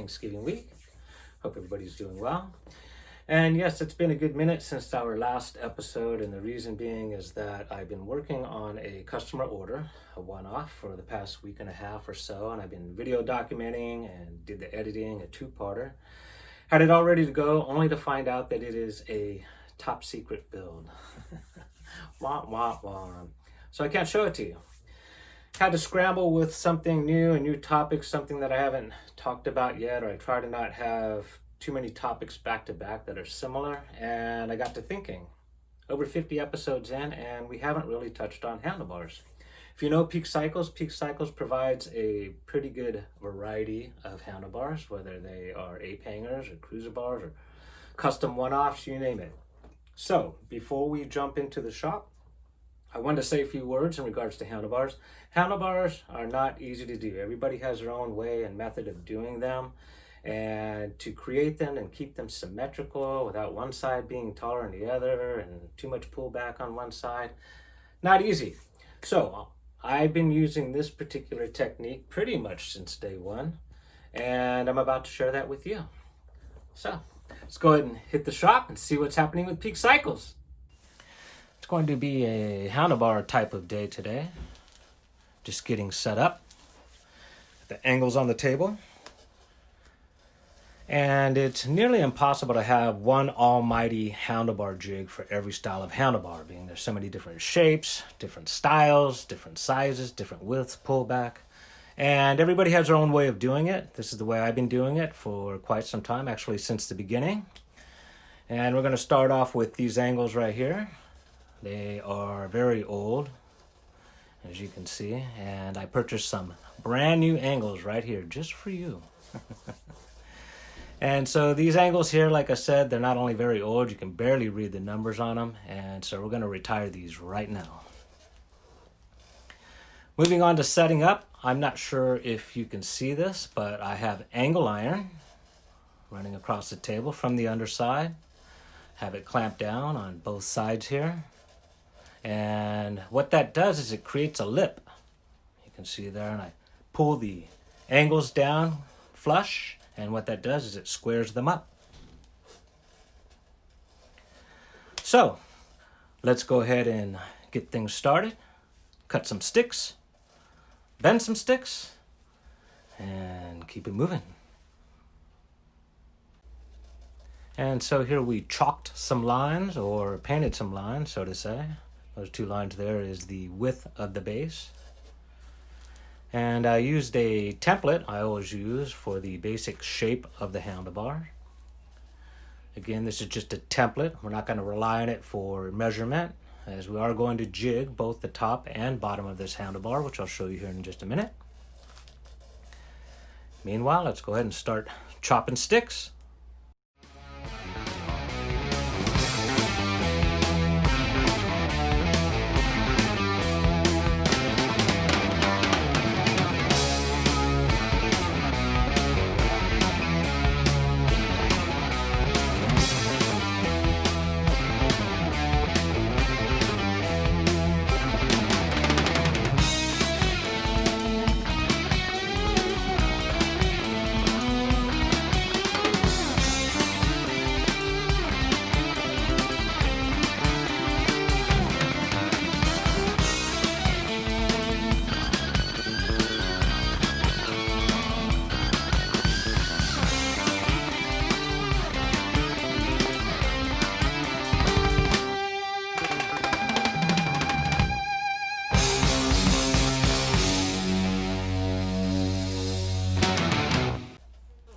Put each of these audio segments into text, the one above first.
Thanksgiving week. Hope everybody's doing well. And yes, it's been a good minute since our last episode, and the reason being is that I've been working on a customer order, a one-off, for the past week and a half or so, and I've been video documenting and did the editing, a two-parter. Had it all ready to go, only to find out that it is a top secret build. Wah, wah, wah. So I can't show it to you. Had to scramble with something new, a new topic, something that I haven't talked about yet, or I try to not have too many topics back to back that are similar. And I got to thinking, over 50 episodes in, and we haven't really touched on handlebars. If you know Peak Cycles provides a pretty good variety of handlebars, whether they are ape hangers or cruiser bars or custom one-offs, you name it. So before we jump into the shop, I wanted to say a few words in regards to handlebars. Handlebars are not easy to do. Everybody has their own way and method of doing them. And to create them and keep them symmetrical without one side being taller than the other and too much pullback on one side, not easy. So I've been using this particular technique pretty much since day one, and I'm about to share that with you. So let's go ahead and hit the shop and see what's happening with Peak Cycles. It's going to be a handlebar type of day today. Just getting set up. The angles on the table. And it's nearly impossible to have one almighty handlebar jig for every style of handlebar, being there's so many different shapes, different styles, different sizes, different widths, pullback. And everybody has their own way of doing it. This is the way I've been doing it for quite some time, actually since the beginning. And we're going to start off with these angles right here. They are very old, as you can see, and I purchased some brand new angles right here just for you. And so these angles here, like I said, they're not only very old, you can barely read the numbers on them, and so we're going to retire these right now. Moving on to setting up, I'm not sure if you can see this, but I have angle iron running across the table from the underside. Have it clamped down on both sides here. And what that does is it creates a lip. You can see there, and I pull the angles down flush, and what that does is it squares them up. So let's go ahead and get things started. Cut some sticks, bend some sticks, and keep it moving. And so here we chalked some lines, or painted some lines, so to say. Those two lines there is the width of the base. And I used a template I always use for the basic shape of the handlebar. Again, this is just a template. We're not going to rely on it for measurement, as we are going to jig both the top and bottom of this handlebar, which I'll show you here in just a minute. Meanwhile, let's go ahead and start chopping sticks.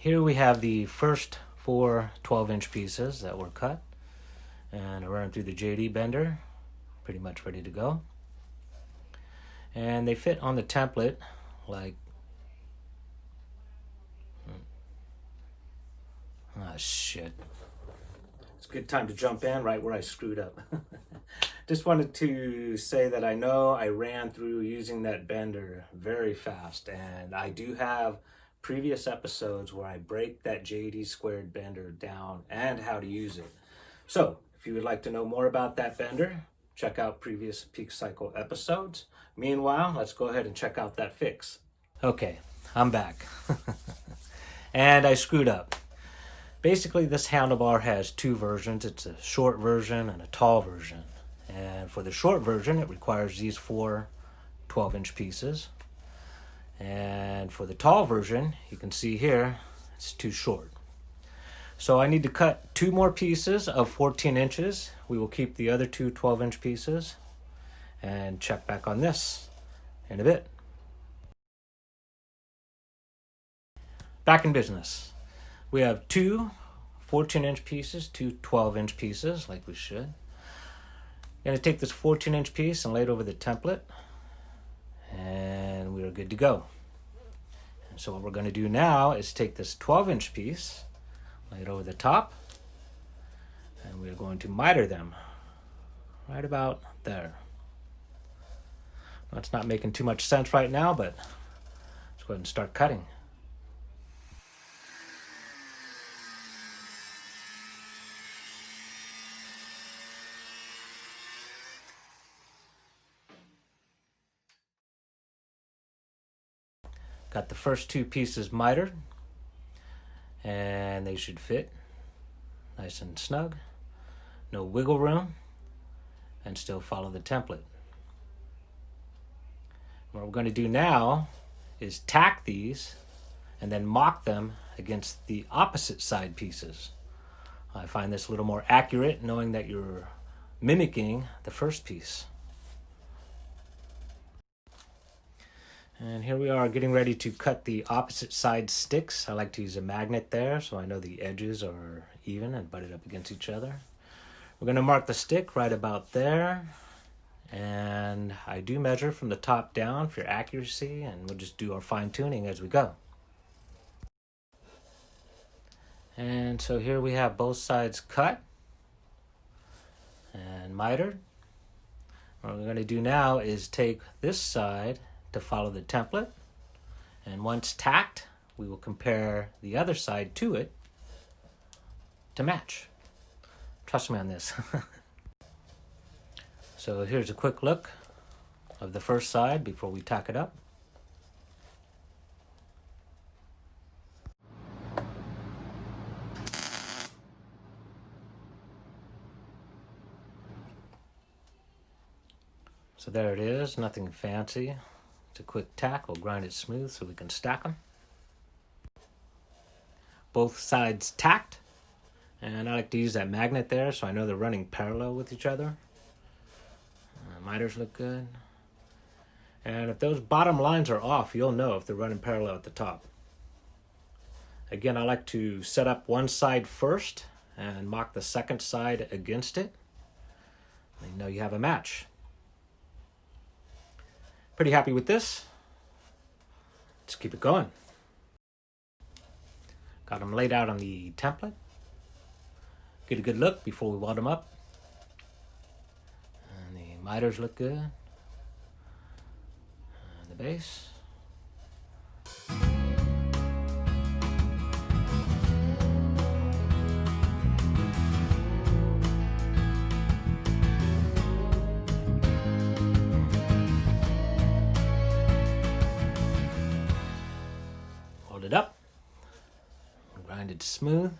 Here we have the first 4 12-inch pieces that were cut, and I ran them through the JD bender, pretty much ready to go. And they fit on the template like, shit. It's a good time to jump in right where I screwed up. Just wanted to say that I know I ran through using that bender very fast, and I do have previous episodes where I break that JD squared bender down and how to use it. So if you would like to know more about that bender, check out previous Peak Cycle episodes. Meanwhile, let's go ahead and check out that fix. Okay, I'm back. and I screwed up. Basically, this handlebar has two versions. It's a short version and a tall version. And for the short version, it requires these four 12-inch pieces. And for the tall version, you can see here, it's too short. So I need to cut two more pieces of 14 inches. We will keep the other two 12-inch pieces and check back on this in a bit. Back in business. We have two 14-inch pieces, two 12-inch pieces, like we should. I'm going to take this 14-inch piece and lay it over the template, and we are good to go. And so what we're going to do now is take this 12-inch piece, lay it over the top, and we're going to miter them right about there. Well, it's not making too much sense right now, but let's go ahead and start cutting. Got the first two pieces mitered, and they should fit nice and snug, no wiggle room, and still follow the template. What we're going to do now is tack these and then mock them against the opposite side pieces. I find this a little more accurate knowing that you're mimicking the first piece. And here we are getting ready to cut the opposite side sticks. I like to use a magnet there so I know the edges are even and butted up against each other. We're going to mark the stick right about there. And I do measure from the top down for accuracy, and we'll just do our fine tuning as we go. And so here we have both sides cut and mitered. What we're going to do now is take this side to follow the template, and once tacked, we will compare the other side to it to match. Trust me on this. So here's a quick look of the first side before we tack it up. So there it is, nothing fancy. It's a quick tack. We'll grind it smooth so we can stack them. Both sides tacked, and I like to use that magnet there so I know they're running parallel with each other. Miters look good. And if those bottom lines are off, you'll know if they're running parallel at the top. Again, I like to set up one side first and mock the second side against it. And you know you have a match. Pretty happy with this. Let's keep it going. Got them laid out on the template. Get a good look before we weld them up. And the miters look good. And the base. Hold it up. Grind it smooth.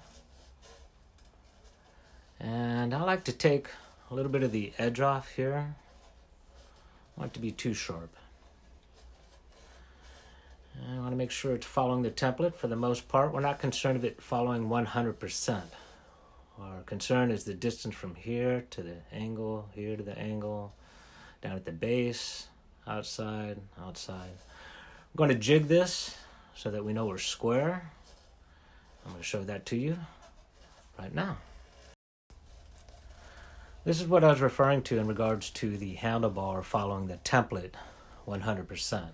And I like to take a little bit of the edge off here. I don't want it to be too sharp. And I want to make sure it's following the template for the most part. We're not concerned with it following 100%. Our concern is the distance from here to the angle, here to the angle, down at the base, outside, outside. I'm going to jig this so that we know we're square. I'm going to show that to you right now. This is what I was referring to in regards to the handlebar following the template 100%.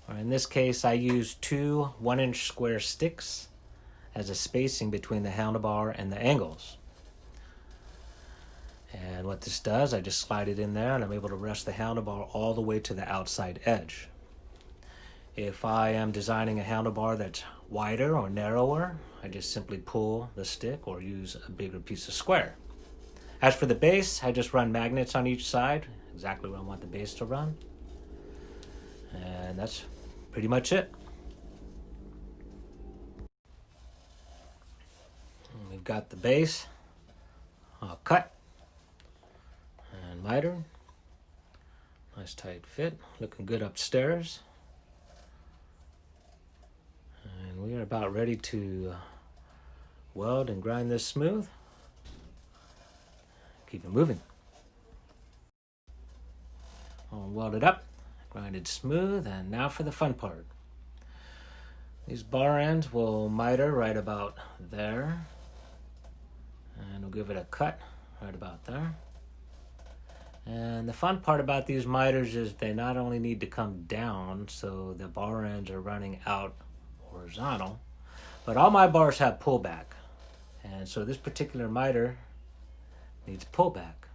Or in this case, I used two 1-inch square sticks as a spacing between the handlebar and the angles. And what this does, I just slide it in there and I'm able to rest the handlebar all the way to the outside edge. If I am designing a handlebar that's wider or narrower, I just simply pull the stick or use a bigger piece of square. As for the base, I just run magnets on each side, exactly where I want the base to run. And that's pretty much it. We've got the base all cut and mitered. Nice tight fit, looking good upstairs. And we are about ready to weld and grind this smooth. Keep it moving. I'll weld it up, grind it smooth, and now for the fun part. These bar ends will miter right about there, and we'll give it a cut right about there. And the fun part about these miters is they not only need to come down so the bar ends are running out horizontal, but all my bars have pullback. And so this particular miter needs pullback.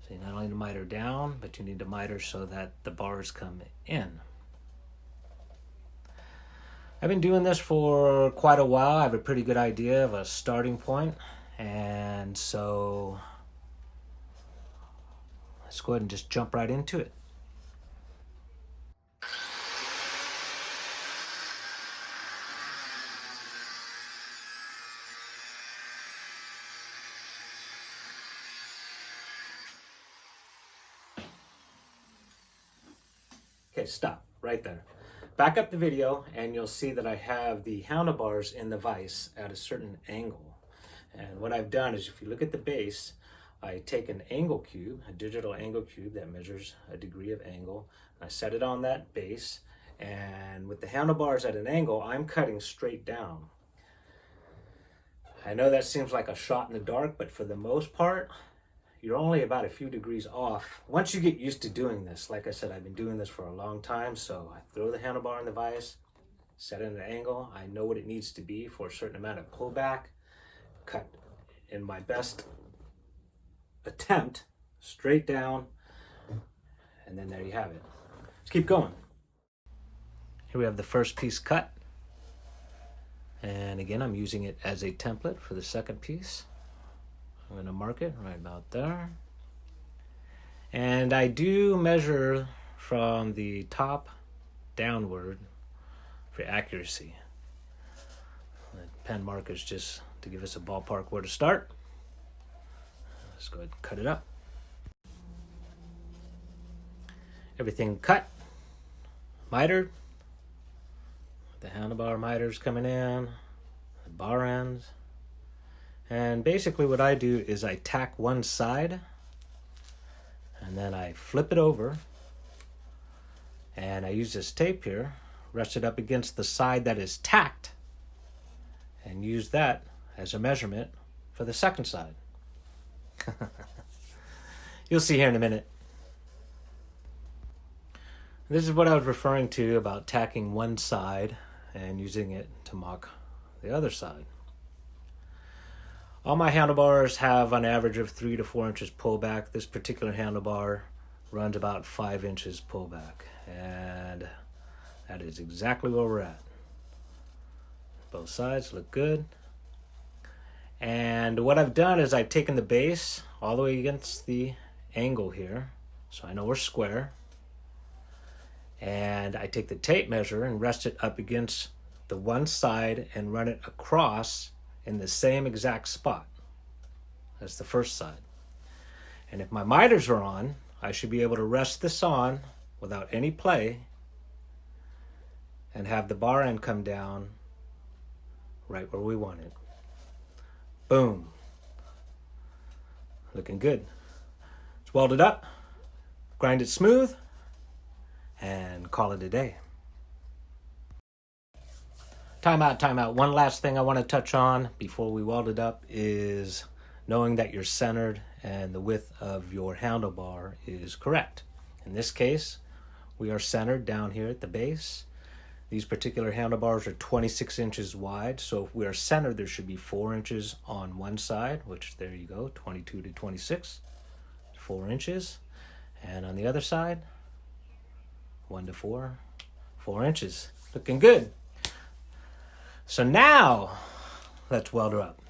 So you not only need to miter down, but you need to miter so that the bars come in. I've been doing this for quite a while. I have a pretty good idea of a starting point. And so let's go ahead and just jump right into it. Okay, stop right there. Back up the video and you'll see that I have the handlebars in the vise at a certain angle. And what I've done is, if you look at the base, I take an angle cube, a digital angle cube that measures a degree of angle. I set it on that base, and with the handlebars at an angle, I'm cutting straight down. I know that seems like a shot in the dark, but for the most part, you're only about a few degrees off. Once you get used to doing this, like I said, I've been doing this for a long time, so I throw the handlebar in the vise, set it at an angle. I know what it needs to be for a certain amount of pullback, cut in my best attempt, straight down, and then there you have it. Let's keep going. Here we have the first piece cut. And again, I'm using it as a template for the second piece. I'm going to mark it right about there. And I do measure from the top downward for accuracy. The pen markers just to give us a ballpark where to start. Let's go ahead and cut it up. Everything cut, mitered. The handlebar miters coming in, the bar ends. And basically what I do is I tack one side and then I flip it over, and I use this tape here, rest it up against the side that is tacked, and use that as a measurement for the second side. You'll see here in a minute. This is what I was referring to about tacking one side and using it to mock the other side. All my handlebars have an average of 3 to 4 inches pullback. This particular handlebar runs about 5 inches pullback, and that is exactly where we're at. Both sides look good. And what I've done is I've taken the base all the way against the angle here, so I know we're square. And I take the tape measure and rest it up against the one side and run it across in the same exact spot as the first side. And if my miters are on, I should be able to rest this on without any play and have the bar end come down right where we want it. Boom. Looking good. Let's weld it up, grind it smooth, and call it a day. Time out. One last thing I want to touch on before we weld it up is knowing that you're centered and the width of your handlebar is correct. In this case, we are centered down here at the base. These particular handlebars are 26 inches wide, so if we are centered, there should be 4 inches on one side, which there you go, 22 to 26, 4 inches. And on the other side, 1 to 4, 4 inches. Looking good. So now, let's weld her up.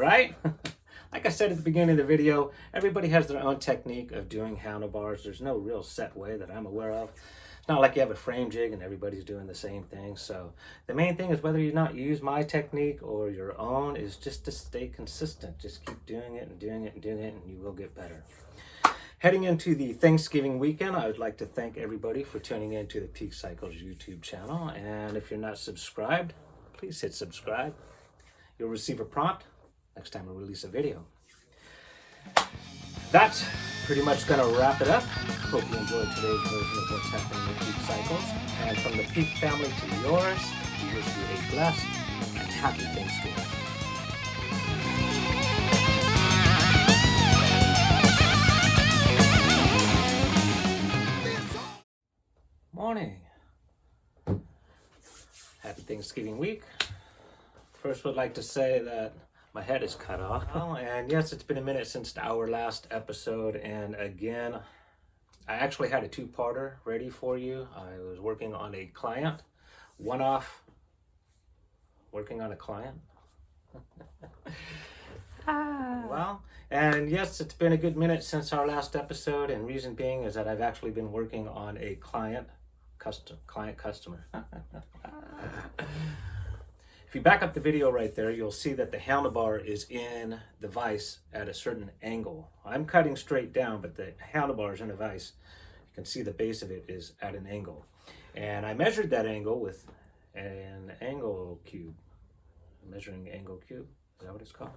right? Like I said at the beginning of the video, everybody has their own technique of doing handlebars. There's no real set way that I'm aware of. It's not like you have a frame jig and everybody's doing the same thing. So the main thing is whether you not use my technique or your own is just to stay consistent. Just keep doing it and doing it and doing it, and you will get better. Heading into the Thanksgiving weekend, I would like to thank everybody for tuning in to the Peak Cycles YouTube channel. And if you're not subscribed, please hit subscribe. You'll receive a prompt next time I release a video. That's pretty much going to wrap it up. Hope you enjoyed today's version of what's happening with Peak Cycles. And from the Peak family to yours, we wish you a blessed and happy Thanksgiving. Morning. Happy Thanksgiving week. First, would like to say that my head is cut off. And yes, it's been a minute since our last episode. And again, I actually had a two-parter ready for you. I was working on a client, one-off, working on a client. Well, and yes, it's been a good minute since our last episode. And reason being is that I've actually been working on a client customer. If you back up the video right there, you'll see that the handlebar is in the vise at a certain angle. I'm cutting straight down, but the handlebar is in the vise. You can see the base of it is at an angle. And I measured that angle with an angle cube, a measuring angle cube. Is that what it's called?